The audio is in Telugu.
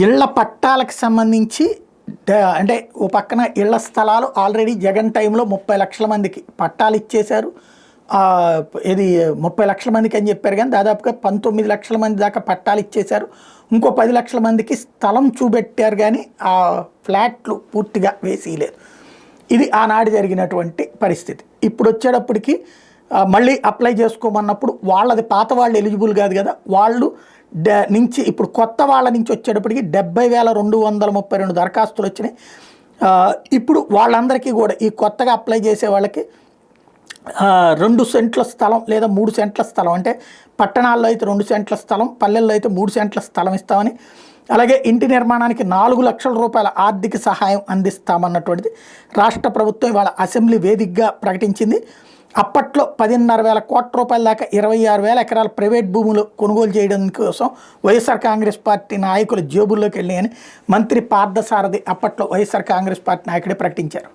ఇళ్ల పట్టాలకు సంబంధించి అంటే ఓ పక్కన ఇళ్ల స్థలాలు ఆల్రెడీ జగన్ టైంలో 30 లక్షల మందికి పట్టాలు ఇచ్చేశారు. ఇది 30 లక్షల మందికి అని చెప్పారు కానీ దాదాపుగా 19 లక్షల మంది దాకా పట్టాలు ఇచ్చేశారు. ఇంకో 10 లక్షల మందికి స్థలం చూపెట్టారు కానీ ఆ ఫ్లాట్లు పూర్తిగా వేసిలేదు. ఇది ఆనాడు జరిగినటువంటి పరిస్థితి. ఇప్పుడు వచ్చేటప్పటికి మళ్ళీ అప్లై చేసుకోమన్నప్పుడు వాళ్ళది పాత వాళ్ళు ఎలిజిబుల్ కాదు కదా, వాళ్ళు నుంచి ఇప్పుడు కొత్త వాళ్ళ నుంచి వచ్చేటప్పటికి 70,232 దరఖాస్తులు వచ్చినాయి. ఇప్పుడు వాళ్ళందరికీ కూడా ఈ కొత్తగా అప్లై చేసే వాళ్ళకి 2 సెంట్ల స్థలం లేదా 3 సెంట్ల స్థలం, అంటే పట్టణాల్లో అయితే 2 సెంట్ల స్థలం, పల్లెల్లో అయితే 3 సెంట్ల స్థలం ఇస్తామని, అలాగే ఇంటి నిర్మాణానికి 4 లక్షల రూపాయల ఆర్థిక సహాయం అందిస్తామన్నటువంటిది రాష్ట్ర ప్రభుత్వం ఇవాళ అసెంబ్లీ వేదికగా ప్రకటించింది. అప్పట్లో 10,500 కోట్ల రూపాయల దాకా 26,000 ఎకరాల ప్రైవేట్ భూములు కొనుగోలు చేయడం కోసం వైఎస్ఆర్ కాంగ్రెస్ పార్టీ నాయకుల జేబుల్లోకి వెళ్ళాయని మంత్రి పార్థసారథి అప్పట్లో వైఎస్ఆర్ కాంగ్రెస్ పార్టీ నాయకుడే ప్రకటించారు.